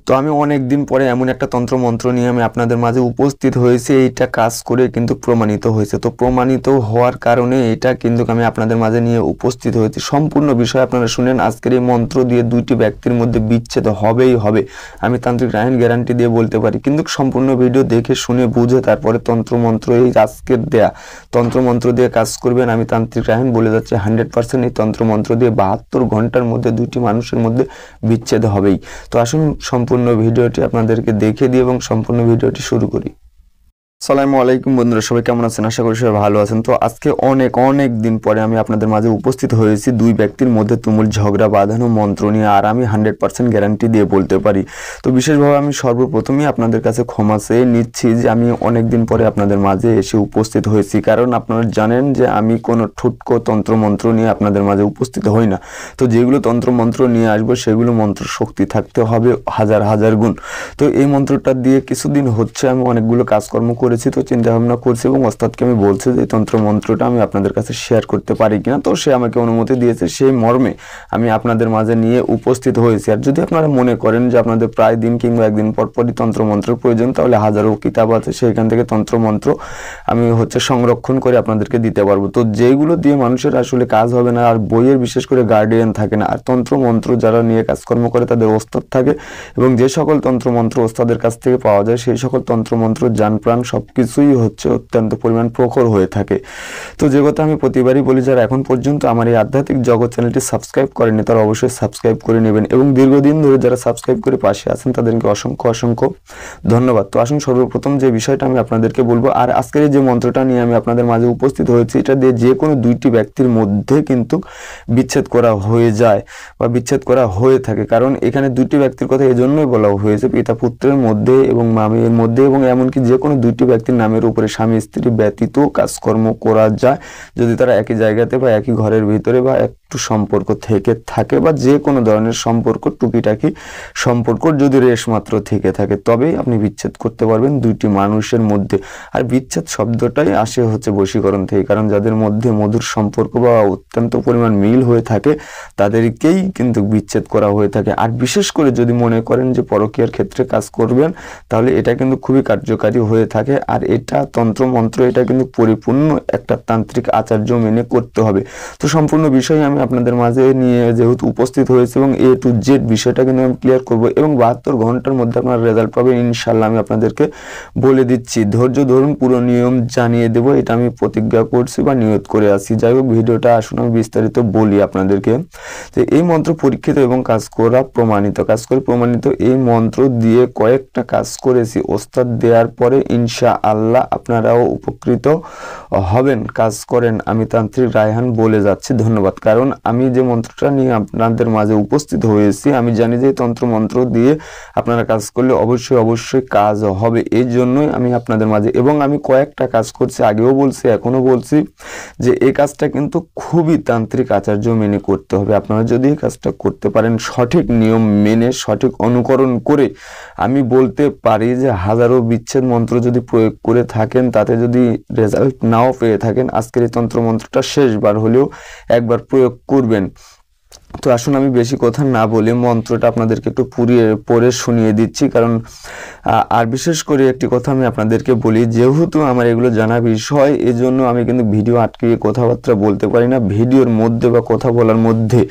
তো আমি অনেক দিন পরে এমন একটা তন্ত্র মন্ত্র নিয়ে আমি আপনাদের মাঝে উপস্থিত হয়েছি। এইটা কাজ করে কিন্তু প্রমাণিত হয়েছে। তো প্রমাণিত হওয়ার কারণে এটা কিন্তু আমি আপনাদের মাঝে নিয়ে উপস্থিত হয়েছি। সম্পূর্ণ বিষয় আপনারা শুনেন। আজকের এই মন্ত্র দিয়ে দুইটি ব্যক্তির মধ্যে বিচ্ছেদ হবেই হবে, আমি তান্ত্রিক রায়হান গ্যারান্টি দিয়ে বলতে পারি। কিন্তু সম্পূর্ণ ভিডিও দেখে শুনে বুঝে তারপরে তন্ত্রমন্ত্র, এই আজকের দেয়া তন্ত্রমন্ত্র দিয়ে কাজ করবেন। আমি তান্ত্রিক রায়হান বলে যাচ্ছি 100% এই তন্ত্রমন্ত্র দিয়ে 72 ঘন্টার মধ্যে দুইটি মানুষের মধ্যে বিচ্ছেদ হবেই। তো আসুন সম্পূর্ণ ভিডিওটি আপনাদেরকে দেখে দিই এবং সম্পূর্ণ ভিডিওটি শুরু করি। আসসালামু আলাইকুম বন্ধুরা, সবাই কেমন আছেন? আশা করি সবাই ভালো আছেন। তো আজকে অনেক দিন পরে আমি আপনাদের মাঝে উপস্থিত হয়েছি দুই ব্যক্তির মধ্যে তুমুল ঝগড়া বাঁধানো মন্ত্র নিয়ে। আর আমি 100% গ্যারান্টি দিয়ে বলতে পারি। তো বিশেষভাবে আমি সর্বপ্রথমেই আপনাদের কাছে ক্ষমা চেয়ে নিচ্ছি যে আমি অনেক দিন পরে আপনাদের মাঝে এসে উপস্থিত হয়েছি। কারণ আপনারা জানেন যে আমি কোনো ঠুটকো তন্ত্রমন্ত্র নিয়ে আপনাদের মাঝে উপস্থিত হই না। তো যেগুলো তন্ত্রমন্ত্র নিয়ে আসবো সেগুলো মন্ত্র শক্তি থাকতে হবে হাজার গুণ। তো এই মন্ত্রটা দিয়ে কিছুদিন হচ্ছে আমি অনেকগুলো কাজকর্ম করেছি। তো চিন্তা ভাবনা করছি এবং ওস্তাদকে আমি বলছি যে তন্ত্র মন্ত্রটা আমি আপনাদের কাছে শেয়ার করতে পারি কিনা। তো সে আমাকে অনুমতি দিয়েছে, সেই মর্মে আমি আপনাদের মাঝে নিয়ে উপস্থিত হয়েছি। আর যদি আপনারা মনে করেন যে আপনাদের প্রায় দিন কিংবা একদিন পরপরই তন্ত্রমন্ত্রের প্রয়োজন, তাহলে হাজারো কিতাব আছে, সেইখান থেকে তন্ত্রমন্ত্র আমি সংরক্ষণ করে আপনাদেরকে দিতে পারবো। তো যেগুলো দিয়ে মানুষের আসলে কাজ হবে না, আর বইয়ের বিশেষ করে গার্ডিয়ান থাকে না, আর তন্ত্রমন্ত্র যারা নিয়ে কাজকর্ম করে তাদের ওস্তাদ থাকে, এবং যে সকল তন্ত্রমন্ত্র ওস্তাদের কাছ থেকে পাওয়া যায় সেই সকল তন্ত্রমন্ত্র জান প্রাণ সবকিছুই অত্যন্ত পরিমাণ প্রখর হয়ে থাকে। তো যে কথা আমি প্রতিবারই বলি, যারা এখন পর্যন্ত আমার এই আধ্যাত্মিক জগৎ চ্যানেলটি সাবস্ক্রাইব করেনি তারা অবশ্যই সাবস্ক্রাইব করে নেবেন, এবং দীর্ঘদিন ধরে যারা সাবস্ক্রাইব করে পাশে আছেন তাদেরকে অসংখ্য ধন্যবাদ। তো আসুন সর্বপ্রথম যে বিষয়টা আমি আপনাদেরকে বলবো, আর আজকের যে মন্ত্রটা নিয়ে আমি আপনাদের মাঝে উপস্থিত হয়েছি, এটা দিয়ে যে কোনো দুইটি ব্যক্তির মধ্যে কিন্তু বিচ্ছেদ করা হয়ে যায় বা বিচ্ছেদ করা হয়ে থাকে। কারণ এখানে দুইটি ব্যক্তির কথা এজন্যই বলা হয়েছে, পিতা পুত্রের মধ্যে এবং মামির মধ্যে, এবং এমনকি যে কোনো দুইটি ব্যক্তির নামের উপরে স্বামী স্ত্রী ব্যতীত কাজকর্ম করা যায় যদি তারা একই জায়গাতে বা একই ঘরের ভিতরে বা একটু সম্পর্ক থেকে থাকে, বা যে কোনো ধরনের সম্পর্ক, টুকিটাকি সম্পর্ক যদি রেশ মাত্র থেকে থাকে, তবেই আপনি বিচ্ছেদ করতে পারবেন দুইটি মানুষের মধ্যে। আর বিচ্ছেদ শব্দটাই আসে বশীকরণ থেকে। কারণ যাদের মধ্যে মধুর সম্পর্ক বা অত্যন্ত পরিমাণ মিল হয়ে থাকে তাদেরকেই কিন্তু বিচ্ছেদ করা হয়ে থাকে। আর বিশেষ করে যদি মনে করেন যে পরকীয়ার ক্ষেত্রে কাজ করবেন, তাহলে এটা কিন্তু খুবই কার্যকারী হয়ে থাকে। আর এটা তন্ত্রমন্ত্র, এটা কিন্তু পরিপূর্ণ একটা তান্ত্রিক আচার্য মেনে করতে হবে। তো সম্পূর্ণ বিষয় আমি আপনাদের মাঝে নিয়ে যেহেতু উপস্থিত হয়েছে, এবং A to Z বিষয়টা কিন্তু আমি ক্লিয়ার করবো, এবং 72 ঘন্টার মধ্যে আপনারা রেজাল্ট পাবেন ইনশাল্লাহ। আমি আপনাদেরকে বলে দিচ্ছি, ধৈর্য ধরুন, পুরো নিয়ম জানিয়ে দেবো, এটা আমি প্রতিজ্ঞা করছি বা নিয়ত করে আসি। যাই হোক, ভিডিওটা আসুন আমি বিস্তারিত বলি আপনাদেরকে। যে এই মন্ত্র পরীক্ষিত এবং কাজ করা প্রমাণিত, কাজ করে প্রমাণিত। এই মন্ত্র দিয়ে কয়েকটা কাজ করেছি, ওস্তাদ দেওয়ার পরে ইনশাআল্লাহ আপনারাও উপকৃত হবেন। কাজ করেন, আমি তান্ত্রিক রায়হান বলে যাচ্ছি। ধন্যবাদ। কারণ আমি যে মন্ত্রটা নিয়ে আপনাদের মাঝে উপস্থিত হয়েছি, আমি জানি যে তন্ত্রমন্ত্র দিয়ে আপনারা কাজ করলে অবশ্যই কাজ হবে। এই জন্যই আমি আপনাদের মাঝে, এবং আমি কয়েকটা কাজ করছি, আগেও বলছি এখনো বলছি, যে এই কাজটা কিন্তু খুবই তান্ত্রিক আচার্য মেনে করতে হবে। আপনারা যদি এই কাজটা করতে পারেন সঠিক নিয়ম মেনে, সঠিক অনুকরণ করে, আমি বলতে পারি যে হাজারো বিচ্ছেদ মন্ত্র যদি প্রয়োগ করে থাকেন, তাতে যদি রেজাল্ট নাও পেয়ে থাকেন, আজকের এই তন্ত্রমন্ত্রটা শেষবার হলেও একবার প্রয়োগ করবেন। তো আসুন আমি বেশি কথা না বলে মন্ত্রটা আপনাদেরকে একটু পড়ে শুনিয়ে দিচ্ছি। কারণ আর বিশেষ করে একটি কথা আমি আপনাদেরকে বলি, যেহেতু আমার এগুলো জানা বিষয়, এজন্য আমি কিন্তু ভিডিও আটকিয়ে কথাবার্তা বলতে পারি না। ভিডিওর মধ্যে বা কথা বলার মধ্যে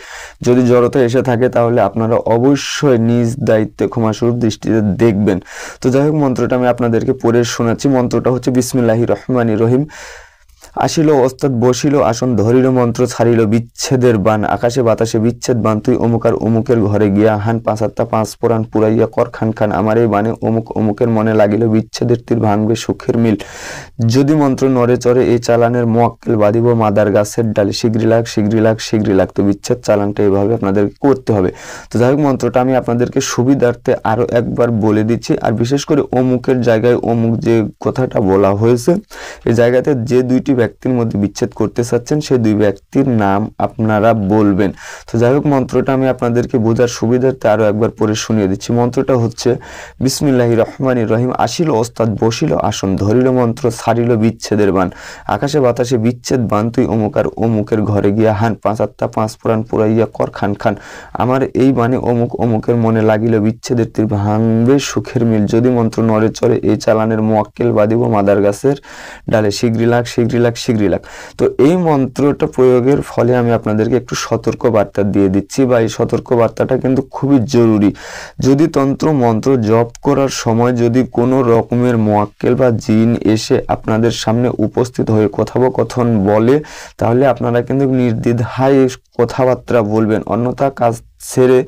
যদি জড়তা এসে থাকে, তাহলে আপনারা অবশ্যই নিজ দায়িত্বে ক্ষমাস্বরূপ দৃষ্টিতে দেখবেন। তো যাই হোক, মন্ত্রটা আমি আপনাদেরকে পড়ে শোনাচ্ছি। মন্ত্রটা হচ্ছে বিসমিল্লাহির রহমানির রহিম। আসিল ওস্তাদ বসিল, আসন ধরিল, মন্ত্র ছাড়িল বিচ্ছেদের বান, আকাশে বাতাসে বিচ্ছেদ বান, তুই অমুক আর অমুকের ঘরে গিয়া হান, 5 আত্মা 5 পুরাণ পুরাইয়া কর খান আমার এই বানে, অমুক অমুকের মনে লাগিল বিচ্ছেদের তীর, ভাঙবে সুখের মিল। যদি মন্ত্র নড়ে চড়ে এই চালানের মোয়াক্কেল, বাঁধিব মাদার গাছের ডালে, শীঘ্রই লাগ। তো বিচ্ছেদ চালানটা এইভাবে আপনাদের করতে হবে। তো যাই হোক, মন্ত্রটা আমি আপনাদেরকে সুবিধার্থে আরো একবার বলে দিচ্ছি। আর বিশেষ করে অমুকের জায়গায় অমুক যে কথাটা বলা হয়েছে, এই জায়গাতে যে দুইটি ব্যক্তির মধ্যে বিচ্ছেদ করতে চাচ্ছেন সেই 2 ব্যক্তির নাম আপনারা বলবেন। তো যাই হোক, মন্ত্রটা আমি আপনাদেরকে বোঝার সুবিধার্থে আরও একবার পড়ে শুনিয়ে দিচ্ছি। মন্ত্রটা হচ্ছে বিসমিল্লাহির রহমানির রহিম। আসিল ওস্তাদ বসিল আসন, ধরিল মন্ত্র ছাড়িল বিচ্ছেদের বান, আকাশে বাতাসে বিচ্ছেদ বান, তুই অমুক আর অমুকের ঘরে গিয়া হান, 5 আত্মা 5 পুরাণ পুরাইয়া কর খান খান, আমার এই বাণী অমুক অমুকের মনে লাগিল বিচ্ছেদের তীর, ভাঙবে সুখের মিল, যদি মন্ত্র নড়ে চড়ে এই চালানের মোয়াক্কেল বাঁধিব মাদার গাছের ডালে, শিগগিরি লাগ শিগগিরি লাগ শিগগিরি লাগ। তো এই মন্ত্রটা প্রয়োগের ফলে আমি আপনাদেরকে একটু সতর্ক বার্তা দিয়ে দিচ্ছি, বা এই সতর্ক বার্তাটা কিন্তু খুবই জরুরি। যদি তন্ত্র মন্ত্র জপ করার সময় যদি কোনো রকমের মোয়াক্কেল বা জিন এসে আপনাদের সামনে উপস্থিত হয়ে কথোপকথন বলে, তাহলে আপনারা কিন্তু নির্দ্বিধায় কথাবার্তা বলবেন, অন্যথা কাজ ছেড়ে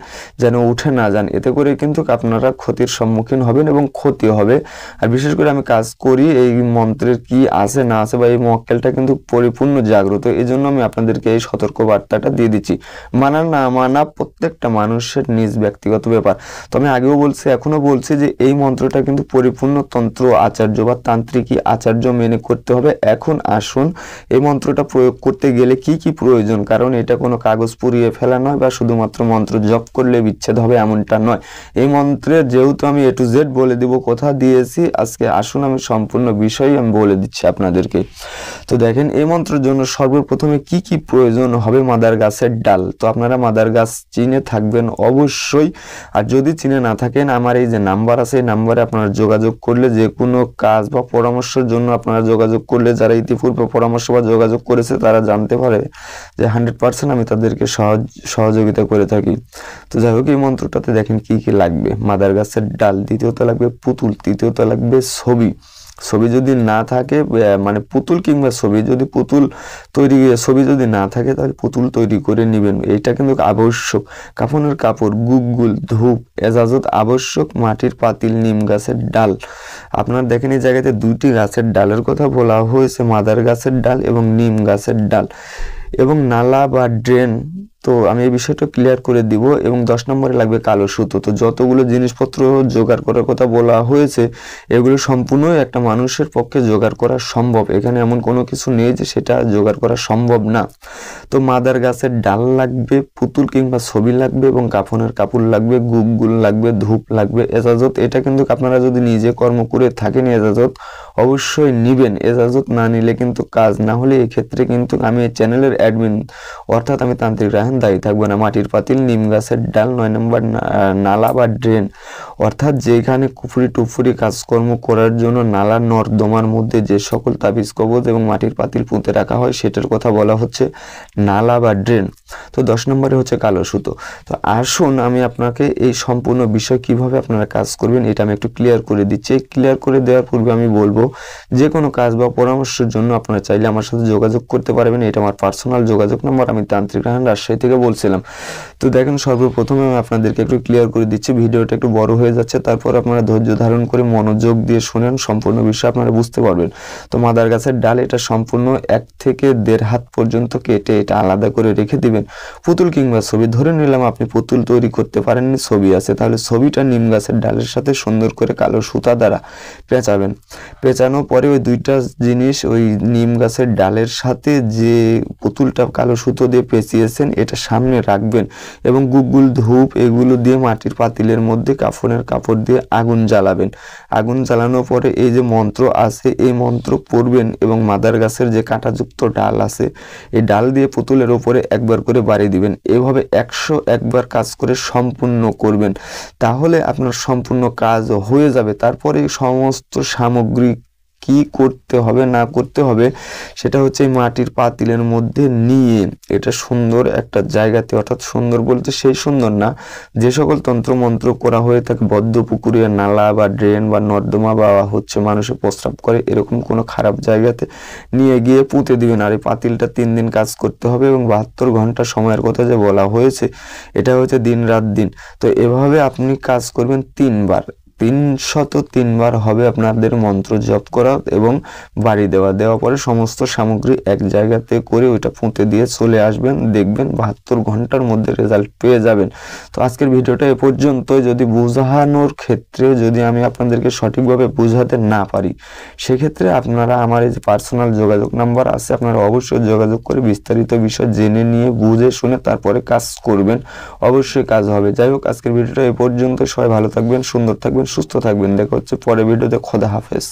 যেন উঠে না যান। এতে করে কিন্তু আপনারা ক্ষতির সম্মুখীন হবেন এবং ক্ষতি হবে। আর বিশেষ করে আমি কাজ করি এই মন্ত্রের কি আছে না আছে বা এই মোয়াক্কেলটা কিন্তু পরিপূর্ণ জাগ্রত, এই জন্য আমি আপনাদেরকে এই সতর্ক বার্তাটা দিয়ে দিচ্ছি। মানা না মানা প্রত্যেকটা মানুষের নিজ ব্যক্তিগত ব্যাপার। তো আমি আগেও বলছি এখনো বলছি যে এই মন্ত্রটা কিন্তু পরিপূর্ণ তন্ত্র আচার্য বা তান্ত্রিকী আচার্য মেনে করতে হবে। এখন আসুন এই মন্ত্রটা প্রয়োগ করতে গেলে কি কি প্রয়োজন, কারণ এটা কোনো কাগজ পুড়িয়ে ফেলা নয় বা শুধুমাত্র মন্ত্র জপ করলে বিচ্ছেদ হবে এমনটা নয়। এই মন্ত্রের যেহেতু আমি A to Z বলে দিব, কথা দিয়েছি, আজকে আসুন আমি সম্পূর্ণ বিষয় আমি বলে দিচ্ছি আপনাদেরকে। তো দেখেন, এই মন্ত্রের জন্য সর্বপ্রথমে কি কি প্রয়োজন হবে, মাদার গাছের ডাল। তো আপনারা মাদার গাছ চিনে থাকবেন অবশ্যই, আর যদি চিনে না থাকেন আমার এই যে নাম্বার আছে এই নাম্বারে আপনারা যোগাযোগ করলে যে কোনো কাজ বা পরামর্শের জন্য আপনারা যোগাযোগ করলে, যারা ইতিপূর্বে পরামর্শ বা যোগাযোগ করেছে তারা জানতে পারে যে 100% আমি তাদেরকে সহযোগিতা করে থাকি। তো যাই হোক, এই মন্ত্রটাতে দেখেন কি কি লাগবে, মাদার গাছের ডাল, দ্বিতীয়ত লাগবে পুতুল, তৃতীয়ত লাগবে ছবি। ছবি যদি না থাকে, মানে পুতুল কিংবা ছবি, যদি পুতুল তৈরি ছবি যদি না থাকে তাহলে পুতুল তৈরি করে নেবেন, এটা কিন্তু আবশ্যক। কাফনের কাপড়, গুগগুল, ধূপ, এজাজত আবশ্যক, মাটির পাতিল, নিম গাছের ডাল। আপনারা দেখেন এই জায়গাতে 2টি গাছের ডালের কথা বলা হয়েছে, মাদার গাছের ডাল এবং নিম গাছের ডাল, এবং নালা বা ড্রেন। তো আমি এই বিষয়টা ক্লিয়ার করে দিব। এবং 10 নম্বরে লাগবে কালো সুতো। তো যতগুলো জিনিসপত্র জোগাড় করার কথা বলা হয়েছে এগুলো সম্পূর্ণই একটা মানুষের পক্ষে জোগাড় করা সম্ভব, এখানে এমন কোনো কিছু নেই যে সেটা জোগাড় করা সম্ভব না। তো মাদার গাছের ডাল লাগবে, পুতুল কিংবা ছবি লাগবে, এবং কাফনের কাপড় লাগবে, গুগগুল লাগবে, ধূপ লাগবে, এজাজত। এটা কিন্তু আপনারা যদি নিজে কর্ম করে থাকেন এজাজত অবশ্যই নিবেন, এজাজত না নিলে কিন্তু কাজ না হলে এক্ষেত্রে কিন্তু আমি এই চ্যানেলের অ্যাডমিন অর্থাৎ আমি তান্ত্রিক রায়হান দায়ী থাকবে না। মাটির পাতিল, নিম গাছের ডাল। 9 নম্বর নালা বা ড্রেন, অর্থাৎ যেখানে কুফুরি টুফুরি কাজকর্ম করার জন্য নালা নর্দমার মধ্যে যে সকল তাবিজ কবজ এবং মাটির পাতিল পুঁতে রাখা হয় সেটার কথা বলা হচ্ছে নালা বা ড্রেন। তো 10 নম্বরে হচ্ছে কালো সুতো। তো আসুন আমি আপনাকে এই সম্পূর্ণ বিষয় কিভাবে আপনারা কাজ করবেন এটা আমি একটু ক্লিয়ার করে দিচ্ছি। ক্লিয়ার করে দেওয়ার পূর্বে আমি বলবো যে কোনো কাজ বা পরামর্শের জন্য আপনারা চাইলে আমার সাথে যোগাযোগ করতে পারবেন। এটা আমার পার্সোনাল যোগাযোগ নম্বর, আমি তান্ত্রিক রায়হান রাজশাহী থেকে বলছিলাম। তো দেখেন, সর্বপ্রথমে আমি আপনাদেরকে একটু ক্লিয়ার করে দিচ্ছি, ভিডিওটা একটু বড় হয়ে যাচ্ছে, তারপর আপনারা ধৈর্য ধারণ করে মনোযোগ দিয়ে শুনেন, সম্পূর্ণ বিষয় আপনারা বুঝতে পারবেন। তো মাদার গাছের ডাল এটা সম্পূর্ণ 1 থেকে 1.5 হাত পর্যন্ত কেটে এটা আলাদা করে রেখে দিবেন। পুতুল কিংবা ছবি, ধরে নিলাম আপনি পুতুল তৈরি করতে পারেননি, ছবি আছে, তাহলে ছবিটা নিম গাছের ডালের সাথে সুন্দর করে কালো সুতা দ্বারা পেঁচাবেন। পেঁচানোর পরে ওই 2টা জিনিস ওই নিম গাছের ডালের সাথে যে পুতুলটা কালো সুতো দিয়ে পেঁচিয়েছেন এটা সামনে রাখবেন, এবং গুগগুল, ধূপ এগুলো দিয়ে মাটির পাতিলের মধ্যে কাফনের কাপড় দিয়ে আগুন জ্বালাবেন। আগুন জ্বালানোর পরে এই যে মন্ত্র আছে এই মন্ত্র পড়বেন, এবং মাদার গাছের যে কাঁটাযুক্ত ডাল আছে এই ডাল দিয়ে পুতুলের ওপরে একবার করে বাড়ি দিবেন। এভাবে 101 বার কাজ করে সম্পূর্ণ করবেন, তাহলে আপনার সম্পূর্ণ কাজ হয়ে যাবে। তারপরে সমস্ত সামগ্রী কি করতে হবে না করতে হবে সেটা হচ্ছে এই মাটির পাতিলের মধ্যে নিয়ে এটা সুন্দর একটা জায়গাতে, অর্থাৎ সুন্দর বলতে সেই সুন্দর না, যে সকল তন্ত্র মন্ত্র করা হয়ে থাকে বদ্ধ পুকুরে, নালা বা ড্রেন বা নর্দমা বা হচ্ছে মানুষে প্রস্রাব করে এরকম কোনো খারাপ জায়গাতে নিয়ে গিয়ে পুঁতে দিবেন। আর এই পাতিলটা 3 দিন কাজ করতে হবে, এবং 72 ঘন্টা সময়ের কথা যে বলা হয়েছে এটা হচ্ছে দিন রাত দিন। তো এভাবে আপনি কাজ করবেন 3 বার। 303 বার হবে আপনাদের মন্ত্র জপ করা এবং বাড়ি দেওয়া পরে সমস্ত সামগ্রী এক জায়গাতে করে ওইটা পুঁতে দিয়ে চলে আসবেন, দেখবেন 72 ঘন্টার মধ্যে রেজাল্ট পেয়ে যাবেন। তো আজকের ভিডিওটা এ পর্যন্ত। যদি বোঝানোর ক্ষেত্রে যদি আমি আপনাদেরকে সঠিকভাবে বোঝাতে না পারি, সেক্ষেত্রে আপনারা আমার এই যে পার্সোনাল যোগাযোগ নাম্বার আছে, আপনারা অবশ্যই যোগাযোগ করে বিস্তারিত বিষয় জেনে নিয়ে বুঝে শুনে তারপরে কাজ করবেন, অবশ্যই কাজ হবে। যাই হোক, আজকের ভিডিওটা এ পর্যন্ত। সবাই ভালো থাকবেন, সুন্দর থাকবেন, সুস্থ থাকবেন। দেখা হচ্ছে পরের ভিডিওতে। খোদা হাফেজ।